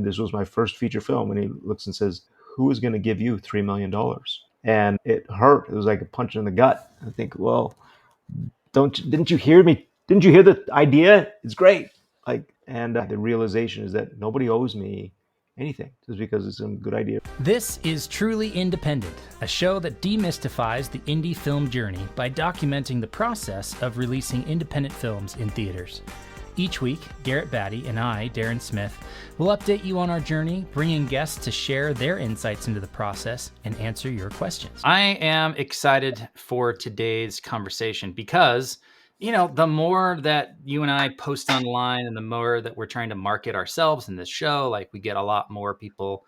And this was my first feature film. And he looks and says, "Who is going to give you $3 million?" And it hurt. It was like a punch in the gut. I think, well, didn't you hear me? Didn't you hear the idea? It's great. And the realization is that nobody owes me anything just because it's a good idea. This is Truly Independent, a show that demystifies the indie film journey by documenting the process of releasing independent films in theaters. Each week, Garrett Batty and I, Darren Smith, will update you on our journey, bringing guests to share their insights into the process and answer your questions. I am excited for today's conversation because, the more that you and I post online and the more that we're trying to market ourselves in this show, like we get a lot more people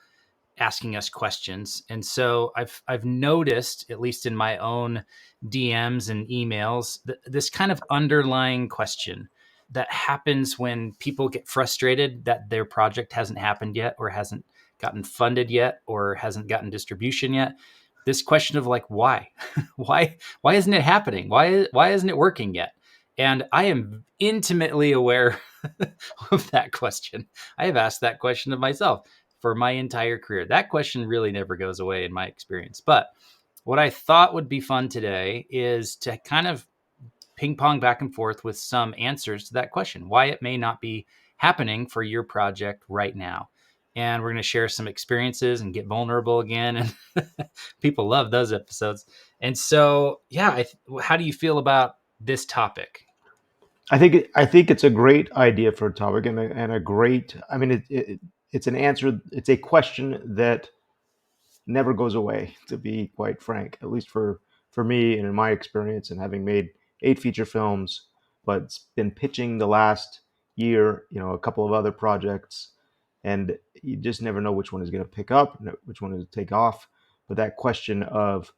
asking us questions. And so I've noticed, at least in my own DMs and emails, this kind of underlying question that happens when people get frustrated that their project hasn't happened yet, or hasn't gotten funded yet, or hasn't gotten distribution yet. This question of like, why? why isn't it happening? Why isn't it working yet? And I am intimately aware of that question. I have asked that question of myself for my entire career. That question really never goes away in my experience. But what I thought would be fun today is to kind of ping pong back and forth with some answers to that question, why it may not be happening for your project right now. And we're going to share some experiences and get vulnerable again. And people love those episodes. And so, yeah, how do you feel about this topic? I think it's a great idea for a topic, and a great. I mean, it's an answer. It's a question that never goes away. To be quite frank, at least for me and in my experience, and having made 8 feature films, but been pitching the last year, a couple of other projects, and you just never know which one is going to pick up, which one is to take off. But that question of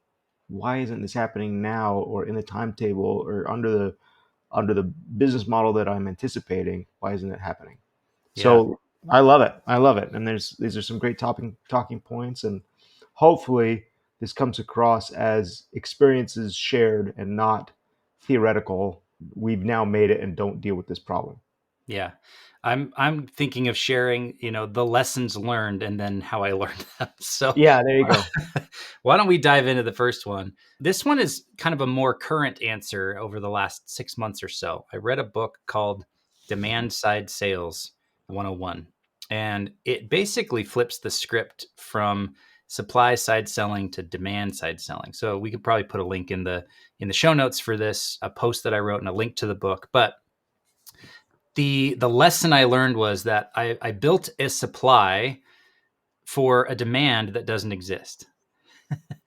why isn't this happening now, or in the timetable, or under the business model that I'm anticipating, why isn't it happening? Yeah. So I love it. And these are some great talking points, and hopefully this comes across as experiences shared and not theoretical. We've now made it and don't deal with this problem. Yeah. I'm thinking of sharing, the lessons learned and then how I learned them. So yeah, there you go. Why don't we dive into the first one? This one is kind of a more current answer over the last 6 months or so. I read a book called Demand Side Sales 101, and it basically flips the script from supply side selling to demand side selling. So we could probably put a link in the show notes for this, a post that I wrote and a link to the book. But the lesson I learned was that I built a supply for a demand that doesn't exist.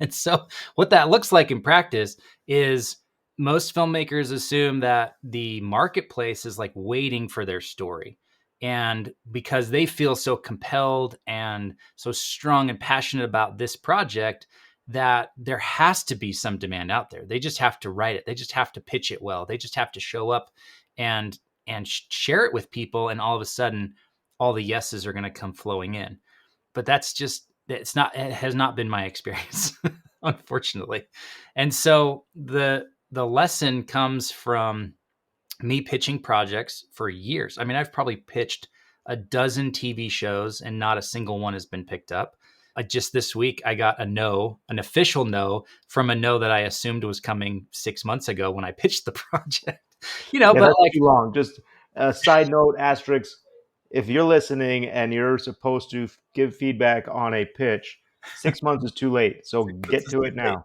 And so what that looks like in practice is most filmmakers assume that the marketplace is like waiting for their story. And because they feel so compelled and so strong and passionate about this project, that there has to be some demand out there. They just have to write it. They just have to pitch it well. They just have to show up and share it with people. And all of a sudden, all the yeses are going to come flowing in. But it has not been my experience, unfortunately. And so the lesson comes from me pitching projects for years. I mean, I've probably pitched a dozen TV shows and not a single one has been picked up. Just this week, I got an official no from a no that I assumed was coming 6 months ago when I pitched the project. But that's like too long. Just a side note, asterisk. If you're listening and you're supposed to give feedback on a pitch, 6 months is too late. So get to it now.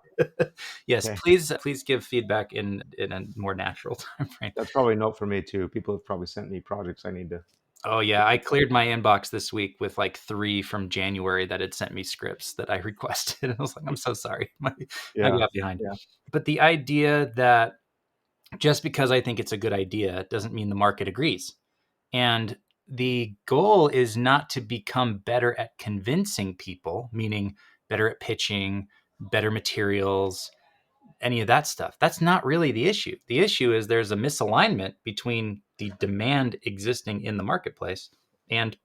Yes, okay. Please give feedback in a more natural time frame. That's probably a note for me too. People have probably sent me projects I need to. Oh yeah, I cleared my inbox this week with like 3 from January that had sent me scripts that I requested. I was like, I'm so sorry. I got behind. Yeah. But the idea that just because I think it's a good idea doesn't mean the market agrees. And the goal is not to become better at convincing people, meaning better at pitching, better materials, any of that stuff. That's not really the issue. The issue is there's a misalignment between the demand existing in the marketplace and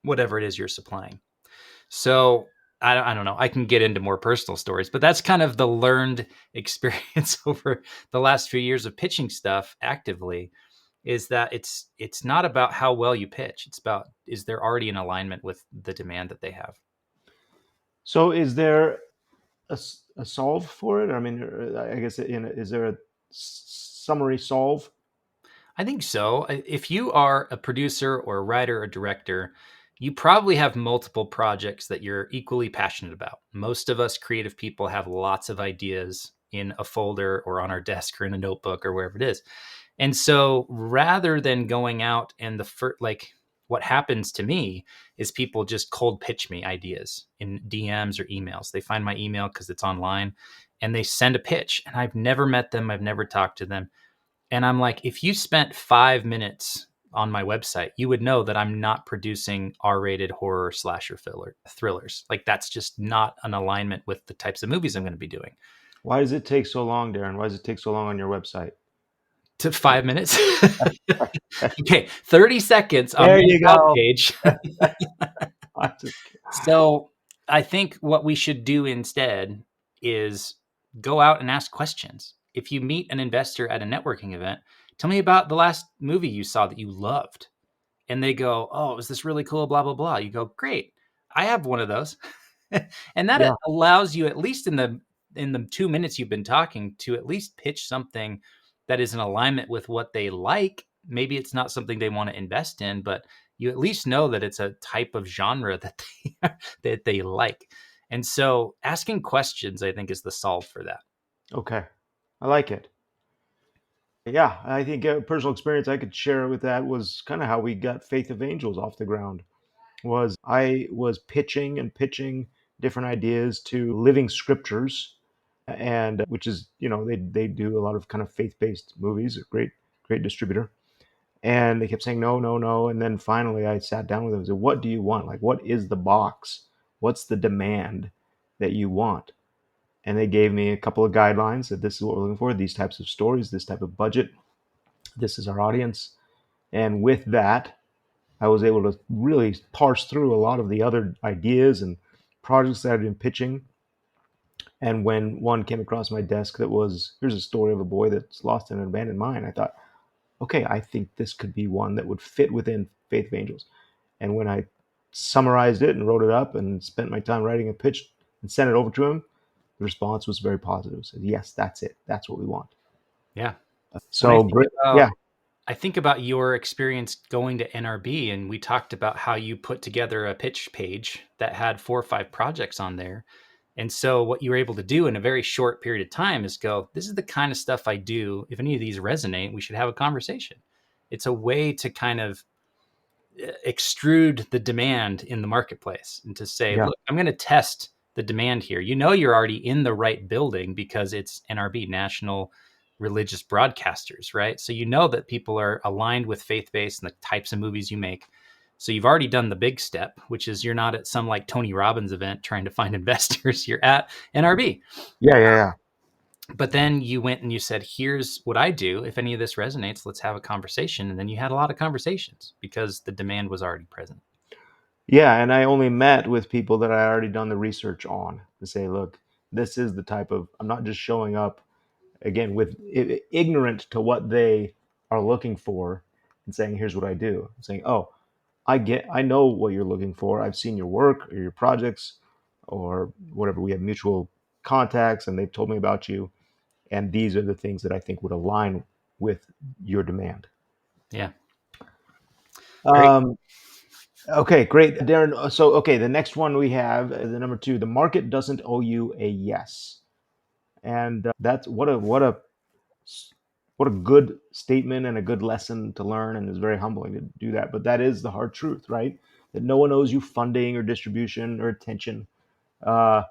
whatever it is you're supplying. So I don't know. I can get into more personal stories, but that's kind of the learned experience over the last few years of pitching stuff actively. is that it's not about how well you pitch. It's about, is there already an alignment with the demand that they have? So is there a solve for it? I mean, I guess is there a summary solve? I think so. If you are a producer or a writer or director, you probably have multiple projects that you're equally passionate about. Most of us creative people have lots of ideas in a folder or on our desk or in a notebook or wherever it is. And so rather than going out and the first, like, what happens to me is people just cold pitch me ideas in DMs or emails. They find my email because it's online and they send a pitch, and I've never met them. I've never talked to them. And I'm like, if you spent 5 minutes on my website, you would know that I'm not producing R-rated horror slasher thrillers. Like, that's just not an alignment with the types of movies I'm going to be doing. Why does it take so long, Darren? Why does it take so long on your website? To 5 minutes. Okay, 30 seconds on There my you about go. page. I just So I think what we should do instead is go out and ask questions. If you meet an investor at a networking event, tell me about the last movie you saw that you loved. And they go, "Oh, it was this really cool, blah, blah, blah." You go, "Great. I have one of those." And that yeah. allows you, at least in the 2 minutes you've been talking, to at least pitch something that is in alignment with what they like. Maybe it's not something they want to invest in, but you at least know that it's a type of genre that that they like. And so asking questions, I think, is the solve for that. Okay. I like it. Yeah, I think a personal experience I could share with that was kind of how we got Faith of Angels off the ground. Was I was pitching and pitching different ideas to Living Scriptures, and which is they do a lot of kind of faith-based movies, a great distributor. And they kept saying no, no, no, and then finally I sat down with them and said, "What do you want? Like, what is the box? What's the demand that you want?" And they gave me a couple of guidelines that this is what we're looking for, these types of stories, this type of budget, this is our audience. And with that, I was able to really parse through a lot of the other ideas and projects that I'd been pitching. And when one came across my desk that was, here's a story of a boy that's lost in an abandoned mine, I thought, okay, I think this could be one that would fit within Faith of Angels. And when I summarized it and wrote it up and spent my time writing a pitch and sent it over to him, the response was very positive. Said, yes, that's it. That's what we want. Yeah. When So great. Yeah. I think about your experience going to NRB, and we talked about how you put together a pitch page that had 4 or 5 projects on there. And so what you were able to do in a very short period of time is go, this is the kind of stuff I do. If any of these resonate, we should have a conversation. It's a way to kind of extrude the demand in the marketplace and to say, Yeah. look, I'm going to test the demand here. You know, you're already in the right building because it's NRB, National Religious Broadcasters, right? So you know that people are aligned with faith-based and the types of movies you make. So you've already done the big step, which is you're not at some like Tony Robbins event trying to find investors. You're at NRB. Yeah. Yeah. Yeah. But then you went and you said, here's what I do. If any of this resonates, let's have a conversation. And then you had a lot of conversations because the demand was already present. Yeah, and I only met with people that I already done the research on to say, look, this is the type of, I'm not just showing up again with ignorant to what they are looking for and saying, here's what I do. I'm saying, oh, I know what you're looking for. I've seen your work or your projects or whatever. We have mutual contacts and they've told me about you. And these are the things that I think would align with your demand. Yeah. Great. Um, Okay, great, Darren. So, okay, the next one we have, the number 2, the market doesn't owe you a yes, and that's what a good statement and a good lesson to learn, and it's very humbling to do that. But that is the hard truth, right? That no one owes you funding or distribution or attention. Uh,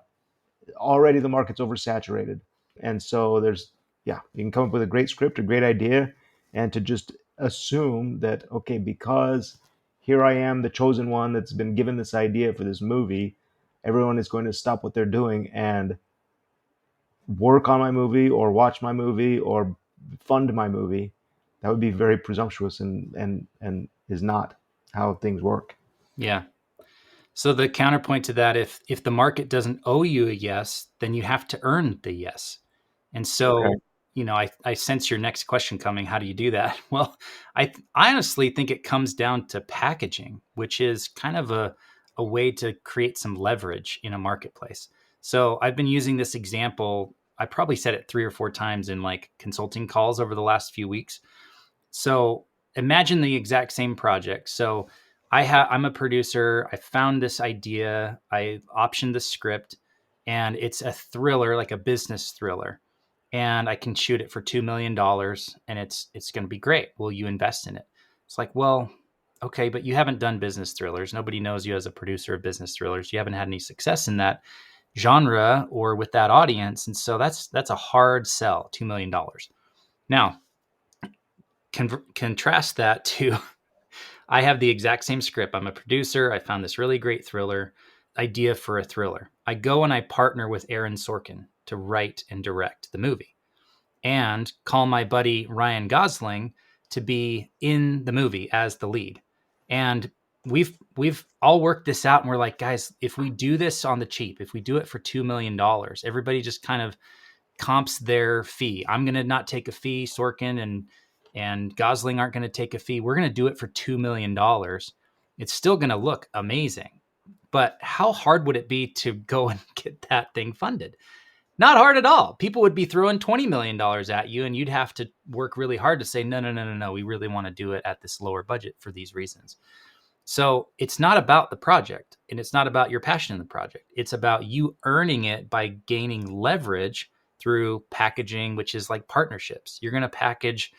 Already the market's oversaturated, and so there's yeah, you can come up with a great script, a great idea, and to just assume that okay, because here I am, the chosen one that's been given this idea for this movie, everyone is going to stop what they're doing and work on my movie or watch my movie or fund my movie. That would be very presumptuous and is not how things work. Yeah. So the counterpoint to that, if the market doesn't owe you a yes, then you have to earn the yes. And Okay. so, I sense your next question coming. How do you do that? Well, I honestly think it comes down to packaging, which is kind of a way to create some leverage in a marketplace. So I've been using this example. I probably said it 3 or 4 times in like consulting calls over the last few weeks. So imagine the exact same project. So I'm a producer. I found this idea. I optioned the script, and it's a thriller, like a business thriller, and I can shoot it for $2 million, and it's going to be great. Will you invest in it? It's like, well, okay, but you haven't done business thrillers. Nobody knows you as a producer of business thrillers. You haven't had any success in that genre or with that audience, and so that's a hard sell. $2 million. Now, contrast that to I have the exact same script. I'm a producer. I found this really great thriller idea for a thriller. I go and I partner with Aaron Sorkin to write and direct the movie, and call my buddy Ryan Gosling to be in the movie as the lead. And we've all worked this out, and we're like, guys, if we do this on the cheap, if we do it for $2 million, everybody just kind of comps their fee. I'm going to not take a fee. Sorkin and Gosling aren't going to take a fee. We're going to do it for $2 million. It's still going to look amazing. But how hard would it be to go and get that thing funded? Not hard at all. People would be throwing $20 million at you, and you'd have to work really hard to say, no, no, no, no, no. We really want to do it at this lower budget for these reasons. So it's not about the project, and it's not about your passion in the project. It's about you earning it by gaining leverage through packaging, which is like partnerships. You're going to package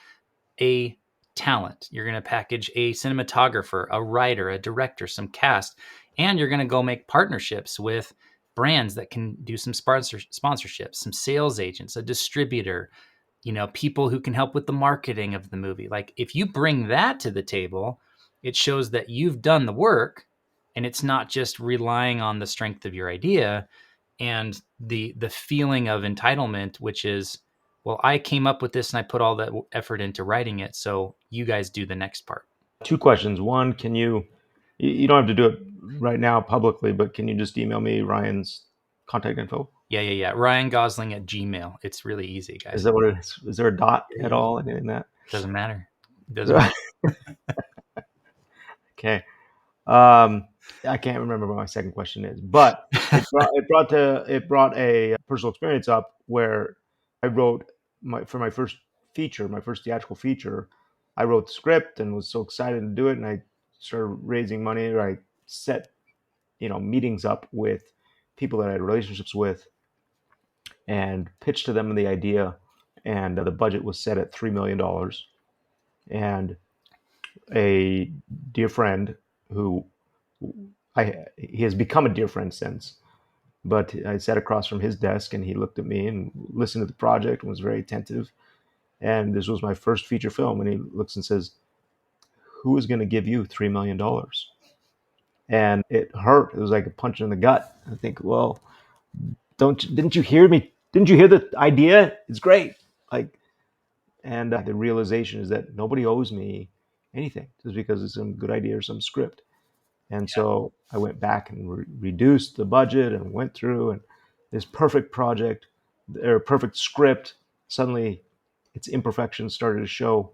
a talent. You're going to package a cinematographer, a writer, a director, some cast, and you're going to go make partnerships with brands that can do some sponsorships, some sales agents, a distributor, people who can help with the marketing of the movie. Like if you bring that to the table, it shows that you've done the work, and it's not just relying on the strength of your idea and the feeling of entitlement, which is, well, I came up with this and I put all that effort into writing it, so you guys do the next part. Two questions. One, can you don't have to do it right now publicly, but can you just email me Ryan's contact info? Yeah. Ryan Gosling at Gmail. It's really easy, guys. Is that what it is? Is there a dot at all in that? Doesn't matter. Doesn't matter. Okay. I can't remember what my second question is, but it brought a personal experience up where I wrote for my first feature, my first theatrical feature. I wrote the script and was so excited to do it, and I started raising money. Or I set meetings up with people that I had relationships with, and pitched to them the idea. And the budget was set at $3 million. And a dear friend who he has become a dear friend since, but I sat across from his desk and he looked at me and listened to the project and was very attentive. And this was my first feature film. And he looks and says, "Who is going to give you $3 million?" And it hurt. It was like a punch in the gut. I think, well, didn't you hear me? Didn't you hear the idea? It's great. And the realization is that nobody owes me anything just because it's some good idea or some script. And so I went back and reduced the budget and went through, and this perfect project or perfect script, suddenly its imperfections started to show,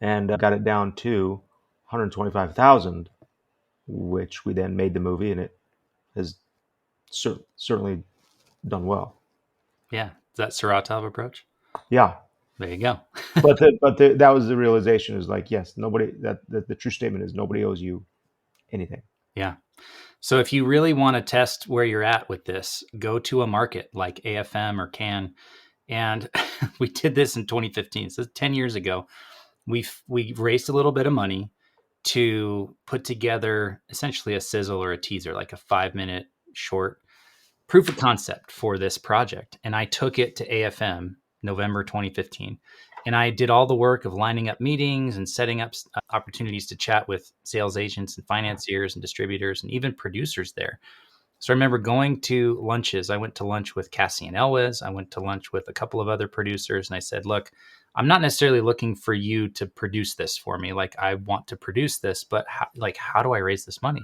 and got it down to 125,000, which we then made the movie, and it has certainly done well. Yeah. Is that Saratov approach? Yeah. There you go. but that was the realization, is like, yes, nobody, that the true statement is nobody owes you anything. Yeah. So if you really want to test where you're at with this, go to a market like AFM or Cannes. And we did this in 2015. So 10 years ago, we raised a little bit of money to put together essentially a sizzle or a teaser, like a 5-minute short proof of concept for this project. And I took it to AFM November 2015. And I did all the work of lining up meetings and setting up opportunities to chat with sales agents and financiers and distributors and even producers there. So I remember going to lunches. I went to lunch with Cassie and Elwes. I went to lunch with a couple of other producers. And I said, look, I'm not necessarily looking for you to produce this for me. Like, I want to produce this, but how do I raise this money?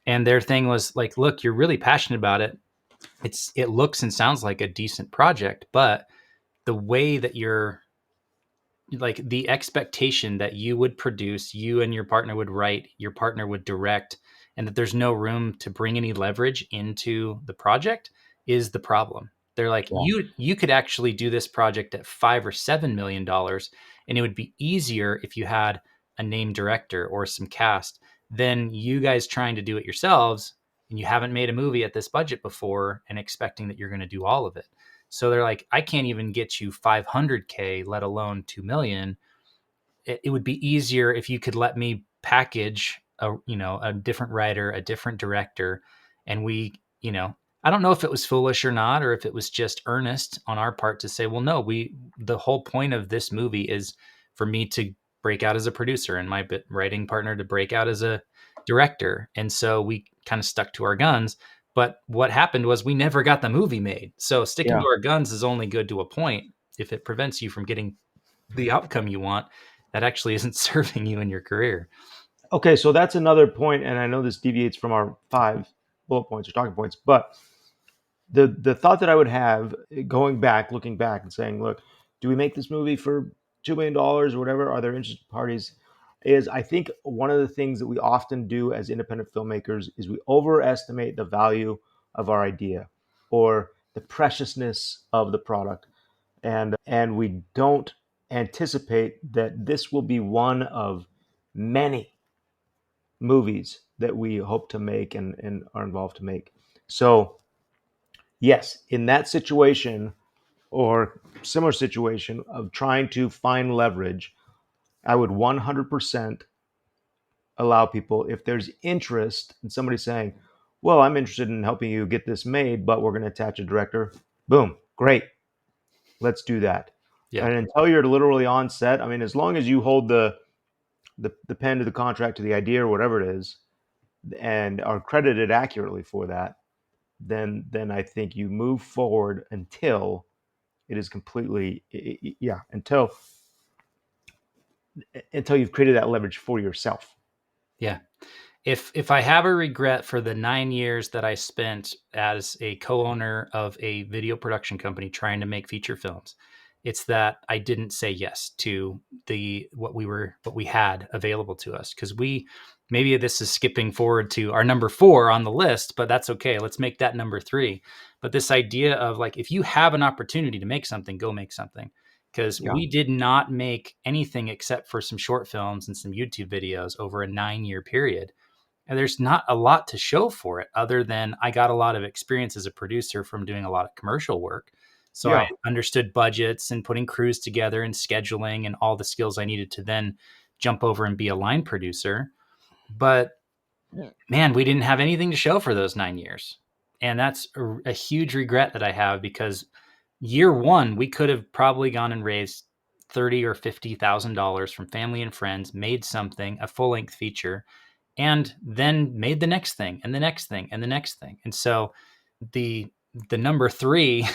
And their thing was like, look, you're really passionate about it. It looks and sounds like a decent project, but the way that you're like the expectation that you would produce, you and your partner would write, your partner would direct, and that there's no room to bring any leverage into the project is the problem. They're like, Yeah. you could actually do this project at $5 or $7 million, and it would be easier if you had a named director or some cast than you guys trying to do it yourselves, and you haven't made a movie at this budget before and expecting that you're going to do all of it. So they're like, I can't even get you 500K, let alone 2 million. It would be easier if you could let me package a different writer, a different director, and I don't know if it was foolish or not, or if it was just earnest on our part to say, well, no, the whole point of this movie is for me to break out as a producer and my writing partner to break out as a director. And so we kind of stuck to our guns. But what happened was we never got the movie made. So sticking Yeah. to our guns is only good to a point. If it prevents you from getting the outcome you want, that actually isn't serving you in your career. Okay, so that's another point, and I know this deviates from our 5 bullet points or talking points, but the thought that I would have going back, looking back, and saying, look, do we make this movie for $2 million or whatever? Are there interested parties? Is I think one of the things that we often do as independent filmmakers is we overestimate the value of our idea or the preciousness of the product, and we don't anticipate that this will be one of many movies that we hope to make and are involved to make. So yes, in that situation or similar situation of trying to find leverage, I would 100% allow people, if there's interest in somebody saying, well, I'm interested in helping you get this made, but we're going to attach a director. Boom, great. Let's do that. Yeah. And until you're literally on set, I mean, as long as you hold the pen to the contract to the idea or whatever it is, and are credited accurately for that, then I think you move forward until it is completely, yeah, until you've created that leverage for yourself. Yeah. If I have a regret for the 9 years that I spent as a co-owner of a video production company trying to make feature films, it's that I didn't say yes to what we had available to us. Because maybe this is skipping forward to our number 4 on the list, but that's okay. Let's make that number 3. But this idea of like, if you have an opportunity to make something, go make something. Because Yeah, we did not make anything except for some short films and some YouTube videos over a 9-year period. And there's not a lot to show for it other than I got a lot of experience as a producer from doing a lot of commercial work. So I yeah, understood budgets and putting crews together and scheduling and all the skills I needed to then jump over and be a line producer. But man, we didn't have anything to show for those 9 years. And that's a huge regret that I have, because year one, we could have probably gone and raised $30,000 or $50,000 from family and friends, made something, a full length feature, and then made the next thing and the next thing and the next thing. And so the the number 3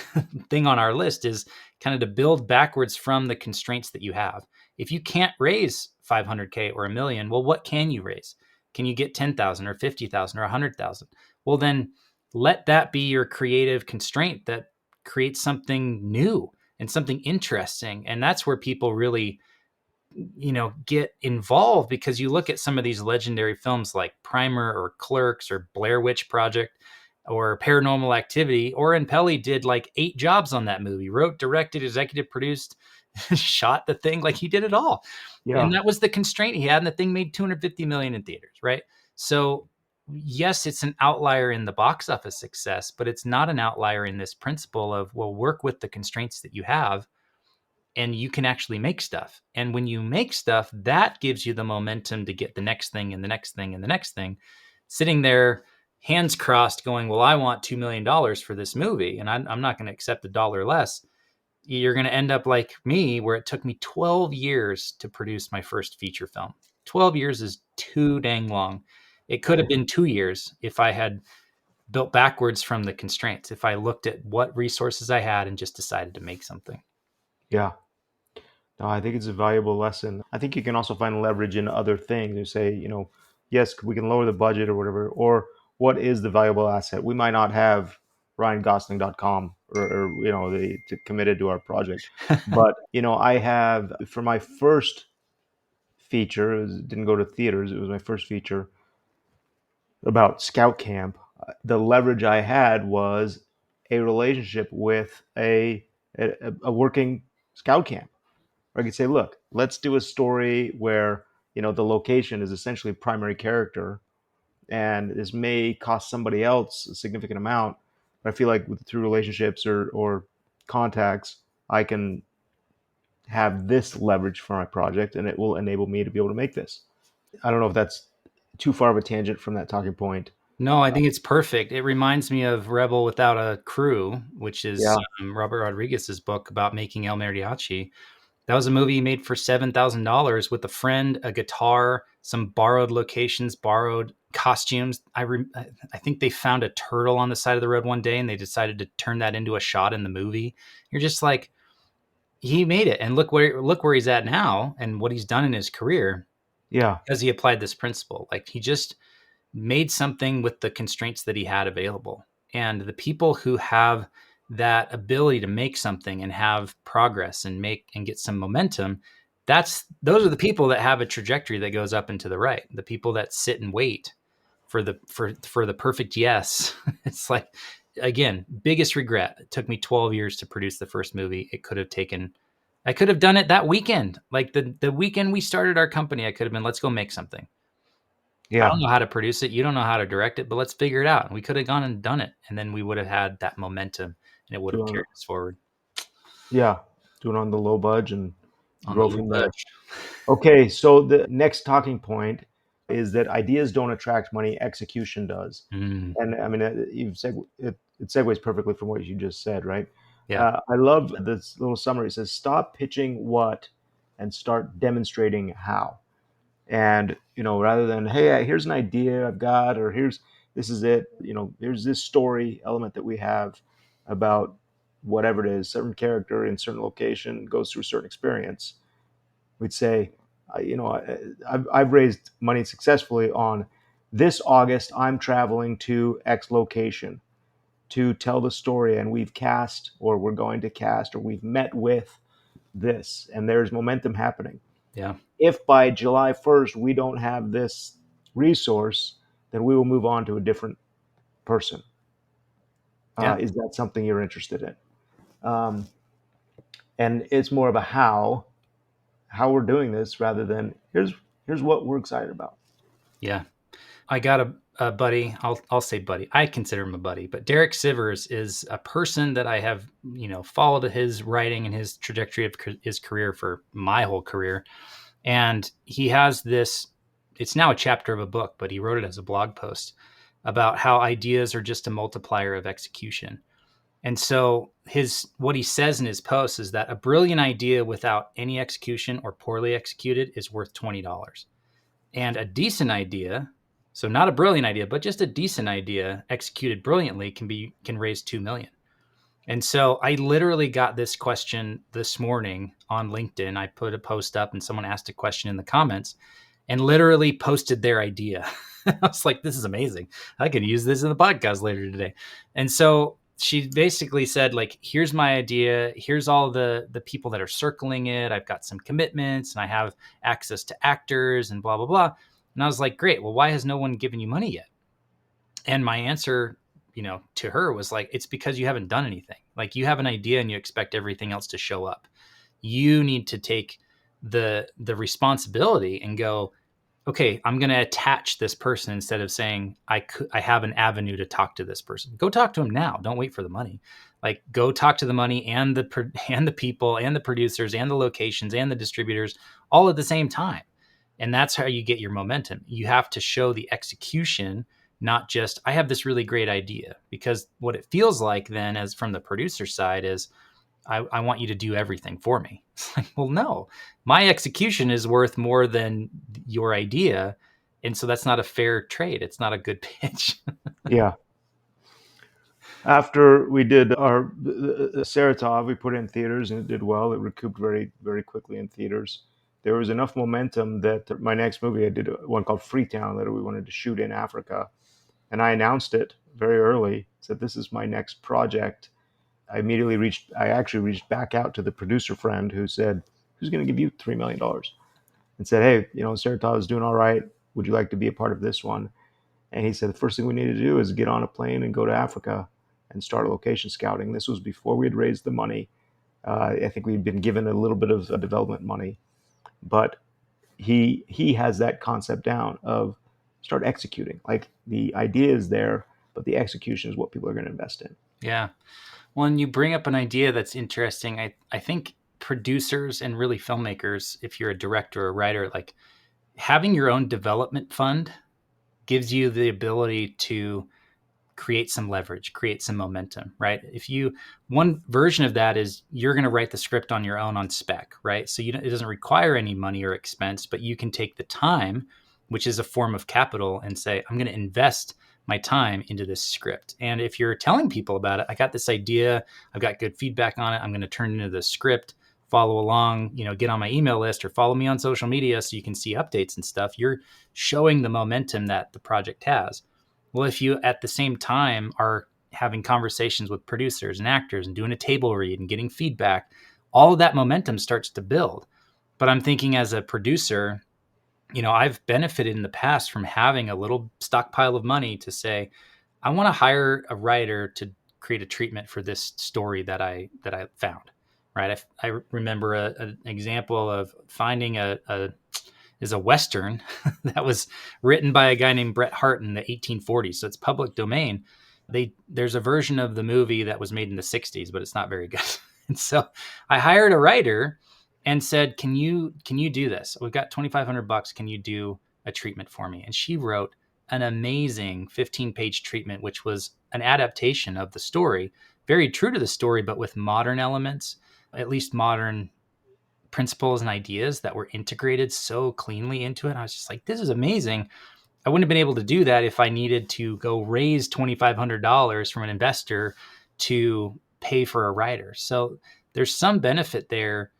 thing on our list is kind of to build backwards from the constraints that you have. If you can't raise 500K or a million, well, what can you raise? Can you get 10,000 or 50,000 or 100,000? Well, then let that be your creative constraint that creates something new and something interesting. And that's where people really get involved, because you look at some of these legendary films like Primer or Clerks or Blair Witch Project or Paranormal Activity. Oren Peli did like 8 jobs on that movie, wrote, directed, executive produced, shot the thing. Like, he did it all. yeah, And that was the constraint he had. And the thing made 250 million in theaters, right? So yes, it's an outlier in the box office success, but it's not an outlier in this principle of, well, work with the constraints that you have and you can actually make stuff. And when you make stuff, that gives you the momentum to get the next thing and the next thing and the next thing. Sitting there, hands crossed, going, well, I want $2 million for this movie, and I'm not going to accept a dollar less. You're going to end up like me, where it took me 12 years to produce my first feature film. 12 years is too dang long. It could have right. been 2 years if I had built backwards from the constraints, if I looked at what resources I had and just decided to make something. Yeah. No, I think it's a valuable lesson. I think you can also find leverage in other things. You say, yes, we can lower the budget or whatever, or what is the valuable asset? We might not have RyanGosling.com or they committed to our project. But I have for my first feature, it didn't go to theaters. It was my first feature about scout camp. The leverage I had was a relationship with a working scout camp. Or I could say, look, let's do a story where the location is essentially primary character, and this may cost somebody else a significant amount. But I feel like through relationships or contacts, I can have this leverage for my project, and it will enable me to be able to make this. I don't know if that's too far of a tangent from that talking point. No, I think it's perfect. It reminds me of Rebel Without a Crew, which is Yeah, Robert Rodriguez's book about making El Mariachi. That was a movie he made for $7,000 with a friend, a guitar, some borrowed locations, borrowed costumes. I think they found a turtle on the side of the road one day and they decided to turn that into a shot in the movie. You're just like, he made it, and look where he's at now and what he's done in his career yeah, because he applied this principle. Like he just made something with the constraints that he had available. And the people who have that ability to make something and have progress and make and get some momentum, those are the people that have a trajectory that goes up and to the right. The people that sit and wait for the perfect yes. It's like, again, biggest regret. It took me 12 years to produce the first movie. I could have done it that weekend. Like the weekend we started our company, I could have been, let's go make something. I yeah. don't know how to produce it. You don't know how to direct it, but let's figure it out. And we could have gone and done it. And then we would have had that momentum and it would have Doing carried us forward yeah, doing on the low budge and on the grow low from there. budge. Okay, so the next talking point is that ideas don't attract money, execution does. Mm, And I mean, it segues perfectly from what you just said, right? yeah. I love this little summary. It says, "Stop pitching what and start demonstrating how." And rather than, "Hey, here's an idea I've got," or "Here's this is it," here's this story element that we have about whatever it is, certain character in certain location goes through a certain experience. We'd say, I've raised money successfully on this August. I'm traveling to X location to tell the story, and we've cast, or we're going to cast, or we've met with this, and there's momentum happening. Yeah. If by July 1st we don't have this resource, then we will move on to a different person. Yeah. Is that something you're interested in? Um, and it's more of a how we're doing this rather than here's what we're excited about. Yeah. I got a buddy. I'll say buddy. I consider him a buddy, but Derek Sivers is a person that I have, followed his writing and his trajectory of his career for my whole career. And he has this, it's now a chapter of a book, but he wrote it as a blog post about how ideas are just a multiplier of execution. And so what he says in his post is that a brilliant idea without any execution or poorly executed is worth $20. And a decent idea, so not a brilliant idea, but just a decent idea executed brilliantly can raise 2 million. And so I literally got this question this morning on LinkedIn. I put a post up and someone asked a question in the comments and literally posted their idea. I was like, this is amazing. I could use this in the podcast later today. And so she basically said, like, here's my idea. Here's all the people that are circling it. I've got some commitments and I have access to actors and blah, blah, blah. And I was like, great. Well, why has no one given you money yet? And my answer, to her was like, it's because you haven't done anything. Like, you have an idea and you expect everything else to show up. You need to take the responsibility and go, okay, I'm going to attach this person instead of saying I have an avenue to talk to this person. Go talk to him now. Don't wait for the money. Like, go talk to the money and the people and the producers and the locations and the distributors all at the same time. And that's how you get your momentum. You have to show the execution, not just, I have this really great idea. Because what it feels like then, as from the producer side, is I want you to do everything for me. It's like, well, no, my execution is worth more than your idea. And so that's not a fair trade. It's not a good pitch. Yeah. After we did our Saratov, we put it in theaters and it did well. It recouped very, very quickly in theaters. There was enough momentum that my next movie, I did one called Freetown that we wanted to shoot in Africa, and I announced it very early, said, "This is my next project." I actually reached back out to the producer friend who said, "Who's going to give you $3 million?" And said, "Hey, Saratov is doing all right. Would you like to be a part of this one?" And he said, "The first thing we need to do is get on a plane and go to Africa and start location scouting." This was before we had raised the money. I think we'd been given a little bit of development money, but he has that concept down of start executing. Like the idea is there, but the execution is what people are going to invest in. Yeah. When you bring up an idea that's interesting, I think producers and really filmmakers, if you're a director or a writer, like having your own development fund gives you the ability to create some leverage, create some momentum, right? One version of that is you're going to write the script on your own on spec, right? So it doesn't require any money or expense, but you can take the time, which is a form of capital, and say, I'm going to invest my time into this script. And if you're telling people about it, I got this idea, I've got good feedback on it, I'm going to turn it into the script, follow along, get on my email list or follow me on social media so you can see updates and stuff. You're showing the momentum that the project has. Well, if you at the same time are having conversations with producers and actors and doing a table read and getting feedback, all of that momentum starts to build. But I'm thinking as a producer, I've benefited in the past from having a little stockpile of money to say, I want to hire a writer to create a treatment for this story that I found. Right. I remember an example of finding is a Western that was written by a guy named Bret Hart in the 1840s. So it's public domain. There's a version of the movie that was made in the 60s, but it's not very good. And so I hired a writer and said, can you do this? We've got $2,500. Can you do a treatment for me? And she wrote an amazing 15-page treatment, which was an adaptation of the story, very true to the story, but with modern elements, at least modern principles and ideas that were integrated so cleanly into it. I was just like, this is amazing. I wouldn't have been able to do that if I needed to go raise $2,500 from an investor to pay for a writer. So there's some benefit there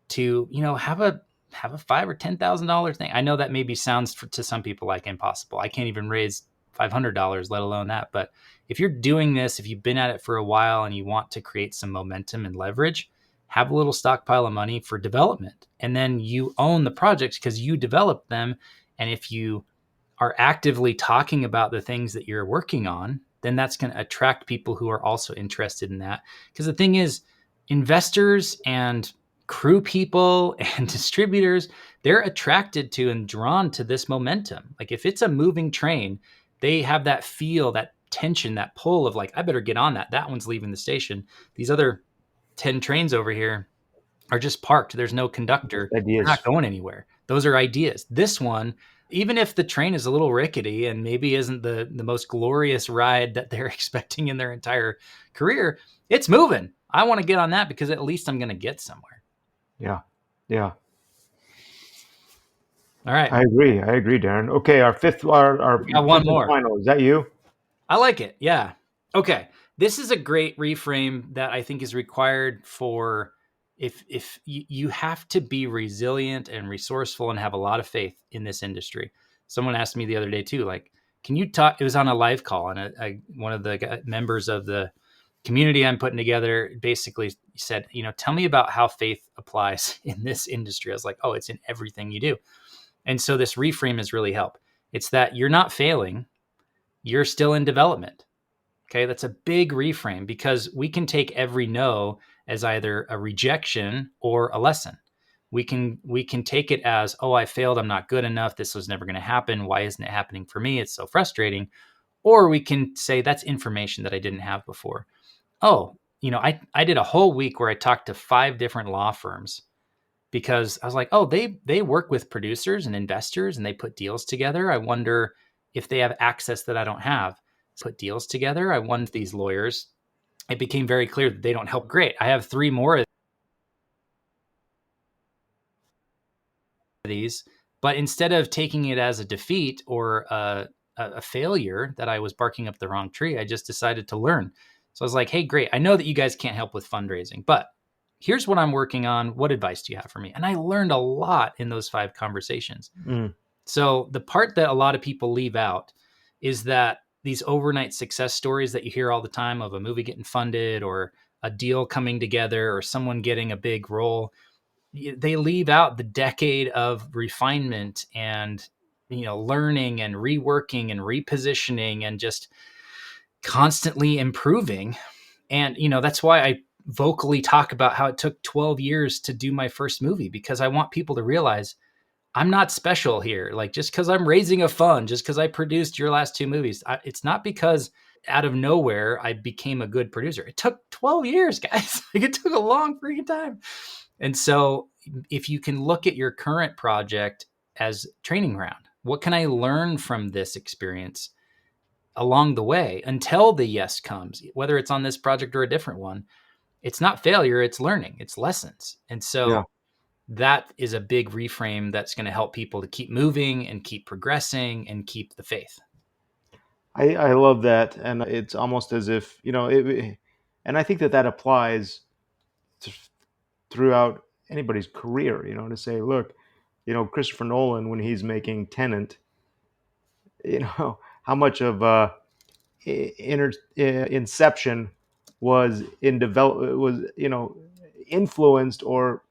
to, have a $5,000 or $10,000 thing. I know that maybe sounds to some people like impossible. I can't even raise $500, let alone that. But if you're doing this, if you've been at it for a while and you want to create some momentum and leverage, have a little stockpile of money for development. And then you own the projects because you developed them. And if you are actively talking about the things that you're working on, then that's going to attract people who are also interested in that. Because the thing is, investors and crew people and distributors, they're attracted to and drawn to this momentum. Like if it's a moving train, they have that feel, that tension, that pull of like, I better get on that. That one's leaving the station. These other 10 trains over here are just parked. There's no conductor. They're not going anywhere. Those are ideas. This one, even if the train is a little rickety and maybe isn't the most glorious ride that they're expecting in their entire career, it's moving. I want to get on that because at least I'm going to get somewhere. Yeah. Yeah. All right. I agree, Darren. Okay, our fifth and final. Is that you? I like it. Yeah. Okay. This is a great reframe that I think is required for if you have to be resilient and resourceful and have a lot of faith in this industry. Someone asked me the other day too, like, can you talk? It was on a live call, and one of the members of the community I'm putting together basically said, tell me about how faith applies in this industry. I was like, oh, it's in everything you do. And so this reframe has really helped. It's that you're not failing, you're still in development. Okay, that's a big reframe because we can take every no as either a rejection or a lesson. We can take it as, oh, I failed, I'm not good enough, this was never going to happen, why isn't it happening for me? It's so frustrating. Or we can say that's information that I didn't have before. Oh, I did a whole week where I talked to 5 different law firms because I was like, oh, they work with producers and investors and they put deals together. I wonder if they have access that I don't have. Put deals together. I won these lawyers. It became very clear that they don't help. Great. I have 3 more of these, but instead of taking it as a defeat or a failure that I was barking up the wrong tree, I just decided to learn. So I was like, hey, great. I know that you guys can't help with fundraising, but here's what I'm working on. What advice do you have for me? And I learned a lot in those 5 conversations. So the part that a lot of people leave out is that these overnight success stories that you hear all the time of a movie getting funded or a deal coming together or someone getting a big role, they leave out the decade of refinement and learning and reworking and repositioning and just constantly improving. And that's why I vocally talk about how it took 12 years to do my first movie, because I want people to realize I'm not special here. Like, just because I'm raising a fund, just because I produced your last two movies, it's not because out of nowhere I became a good producer. It took 12 years, guys. Like, it took a long freaking time. And so if you can look at your current project as training ground, what can I learn from this experience along the way until the yes comes, whether it's on this project or a different one? It's not failure, it's learning, it's lessons. And Yeah. so that is a big reframe that's going to help people to keep moving and keep progressing and keep the faith. I love that, and it's almost as if and I think that that applies to, throughout anybody's career. To say, look, Christopher Nolan, when he's making Tenant, how much of Inception was in develop was influenced or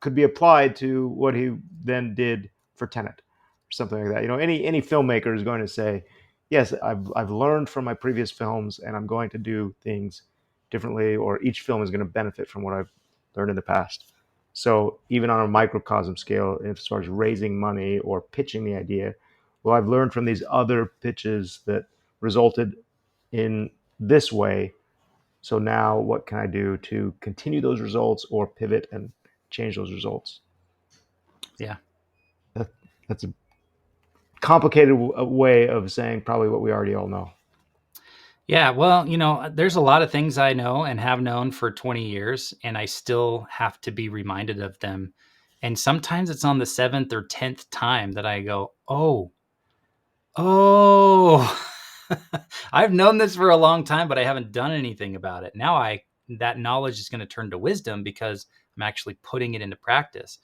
could be applied to what he then did for Tenet or something like that. Any filmmaker is going to say, yes, I've learned from my previous films and I'm going to do things differently, or each film is going to benefit from what I've learned in the past. So even on a microcosm scale, as far as raising money or pitching the idea, well, I've learned from these other pitches that resulted in this way. So now what can I do to continue those results or pivot and change those results? Yeah. That, that's a complicated way of saying probably what we already all know. Yeah. Well, there's a lot of things I know and have known for 20 years, and I still have to be reminded of them. And sometimes it's on the 7th or 10th time that I go, oh, I've known this for a long time, but I haven't done anything about it. Now that knowledge is going to turn to wisdom because I'm actually putting it into practice.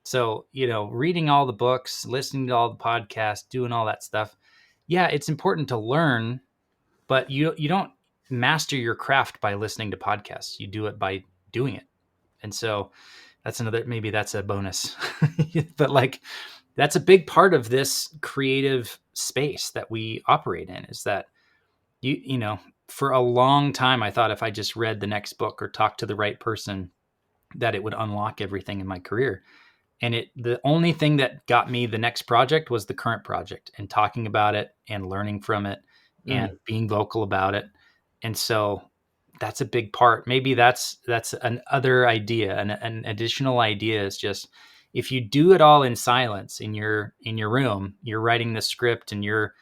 So, reading all the books, listening to all the podcasts, doing all that stuff. Yeah, it's important to learn, but you don't master your craft by listening to podcasts. You do it by doing it. And so maybe that's a bonus. But like, that's a big part of this creative space that we operate in, is that for a long time I thought if I just read the next book or talked to the right person, that it would unlock everything in my career. And the only thing that got me the next project was the current project, and talking about it and learning from it and being vocal about it. And so that's a big part. Maybe that's an other idea. An additional idea is just, if you do it all in silence in your room, you're writing the script and you're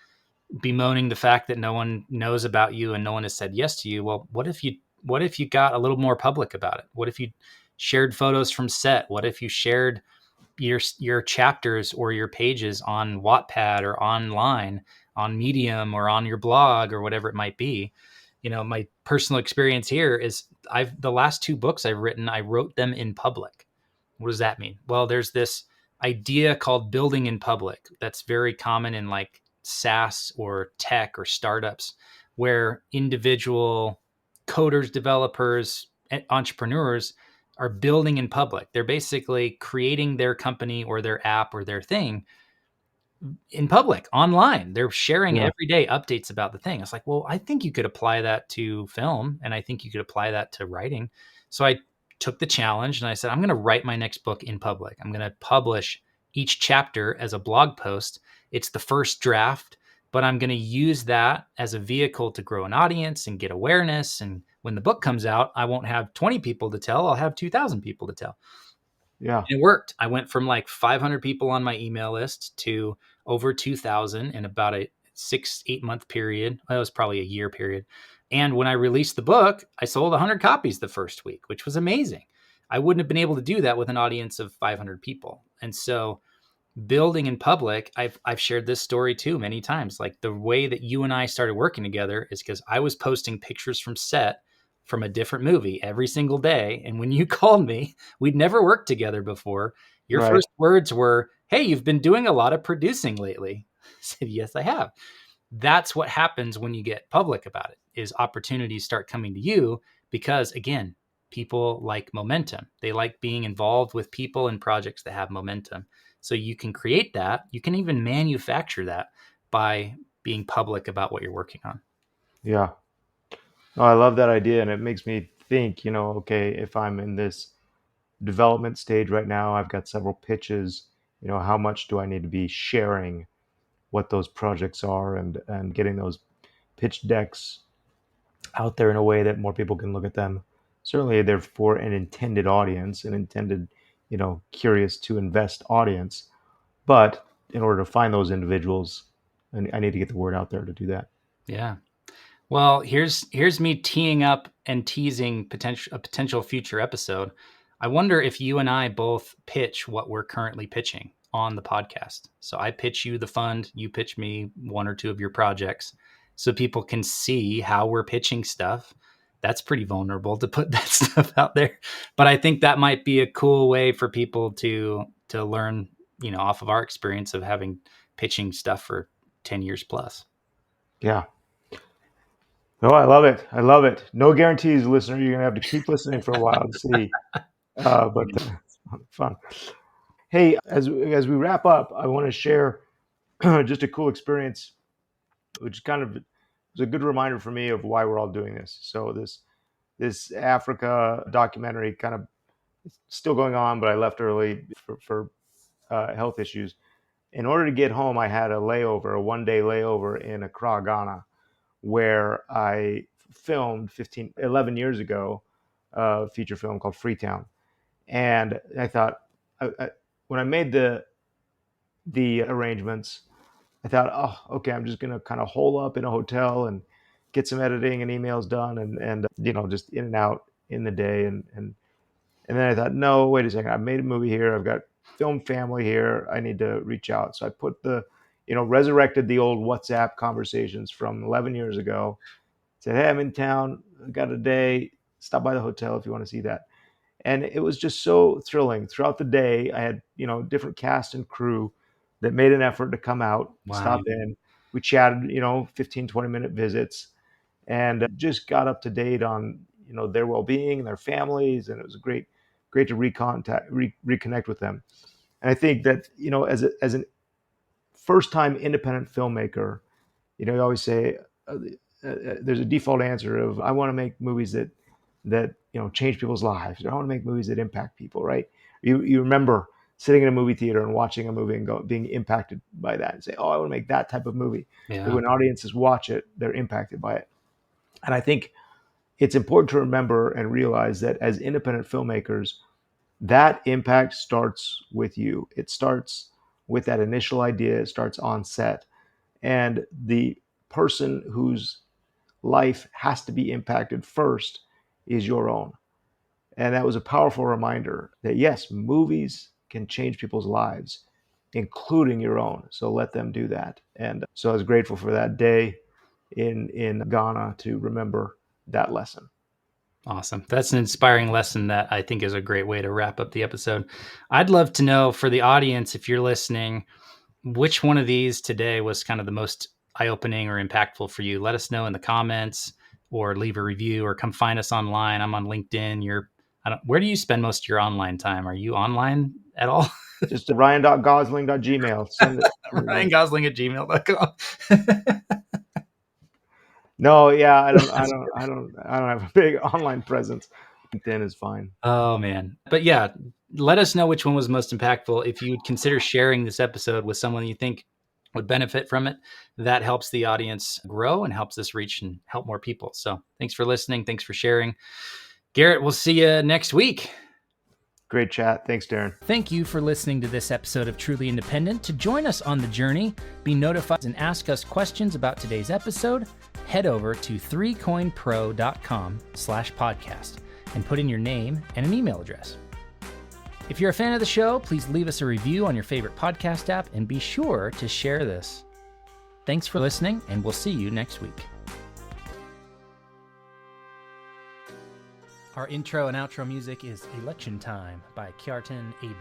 bemoaning the fact that no one knows about you and no one has said yes to you. Well, what if you got a little more public about it? What if you shared photos from set? What if you shared your chapters or your pages on Wattpad or online, on Medium or on your blog or whatever it might be? My personal experience here is the last two books I've written, I wrote them in public. What does that mean? Well, there's this idea called building in public that's very common in like SaaS or tech or startups, where individual coders, developers, entrepreneurs are building in public. They're basically creating their company or their app or their thing in public, online. They're sharing Yeah. every day updates about the thing. It's like, well, I think you could apply that to film, and I think you could apply that to writing. So I took the challenge and I said, I'm going to write my next book in public. I'm going to publish each chapter as a blog post. It's the first draft, but I'm going to use that as a vehicle to grow an audience and get awareness. And when the book comes out, I won't have 20 people to tell, I'll have 2,000 people to tell. Yeah. And it worked. I went from like 500 people on my email list to over 2,000 in about a 6-8 month period. Well, it was probably a year period. And when I released the book, I sold 100 copies the first week, which was amazing. I wouldn't have been able to do that with an audience of 500 people. And so building in public, I've shared this story too many times. Like, the way that you and I started working together is because I was posting pictures from set from a different movie every single day. And when you called me, we'd never worked together before. Your Right. first words were, "Hey, you've been doing a lot of producing lately." I said, "Yes, I have." That's what happens when you get public about it, is opportunities start coming to you because, again, people like momentum. They like being involved with people and projects that have momentum. So you can create that. You can even manufacture that by being public about what you're working on. Yeah. No, I love that idea, and it makes me think, okay, if I'm in this development stage right now, I've got several pitches, how much do I need to be sharing what those projects are, and getting those pitch decks out there in a way that more people can look at them. Certainly they're for an intended audience, an intended, curious to invest audience. But in order to find those individuals, I need to get the word out there to do that. Yeah. Well, here's me teeing up and teasing a potential future episode. I wonder if you and I both pitch what we're currently pitching on the podcast. So I pitch you the fund, you pitch me one or two of your projects, so people can see how we're pitching stuff. That's pretty vulnerable to put that stuff out there, but I think that might be a cool way for people to learn, off of our experience of having pitching stuff for 10 years plus. Yeah. No, I love it. I love it. No guarantees, listener. You're gonna have to keep listening for a while to see. But it's fun. Hey, as we wrap up, I want to share just a cool experience, which kind of was a good reminder for me of why we're all doing this. So this Africa documentary kind of still going on, but I left early for health issues. In order to get home, I had a 1-day layover in Accra, Ghana, where I filmed 11 years ago a feature film called Freetown. And I thought, when I made the arrangements, I thought, oh, okay, I'm just gonna kind of hole up in a hotel and get some editing and emails done, and just in and out in the day, and then I thought, no, wait a second, I made a movie here, I've got film family here, I need to reach out. So I put resurrected the old WhatsApp conversations from 11 years ago. Said, hey, I'm in town, I got a day, stop by the hotel if you want to see that. And it was just so thrilling. Throughout the day, I had, different cast and crew that made an effort to come out, Wow. stop in. We chatted, 15, 20-minute visits, and just got up to date on, their well-being and their families. And it was great to reconnect with them. And I think that, as a first-time independent filmmaker, you always say, there's a default answer of, I want to make movies that change people's lives. I want to make movies that impact people, right? You remember sitting in a movie theater and watching a movie and being impacted by that, and say, oh, I want to make that type of movie. Yeah. That when audiences watch it, they're impacted by it. And I think it's important to remember and realize that as independent filmmakers, that impact starts with you. It starts with that initial idea. It starts on set, and the person whose life has to be impacted first is your own. And that was a powerful reminder that yes, movies can change people's lives, including your own. So let them do that. And so I was grateful for that day in Ghana to remember that lesson. Awesome. That's an inspiring lesson that I think is a great way to wrap up the episode. I'd love to know, for the audience, if you're listening, which one of these today was kind of the most eye-opening or impactful for you. Let us know in the comments, or leave a review, or come find us online. I'm on LinkedIn. Where do you spend most of your online time? Are you online at all? Just ryan.gosling.gmail. Send it. RyanGosling@gmail.com. No, yeah, I don't have a big online presence. LinkedIn is fine. Oh man. But yeah, let us know which one was most impactful. If you would consider sharing this episode with someone you think would benefit from it, that helps the audience grow and helps us reach and help more people. So thanks for listening. Thanks for sharing. Garrett, we'll see you next week. Great chat. Thanks, Darren. Thank you for listening to this episode of Truly Independent. To join us on the journey, be notified, and ask us questions about today's episode, head over to 3coinpro.com/podcast and put in your name and an email address. If you're a fan of the show, please leave us a review on your favorite podcast app and be sure to share this. Thanks for listening, and we'll see you next week. Our intro and outro music is Election Time by Kjartan Abel.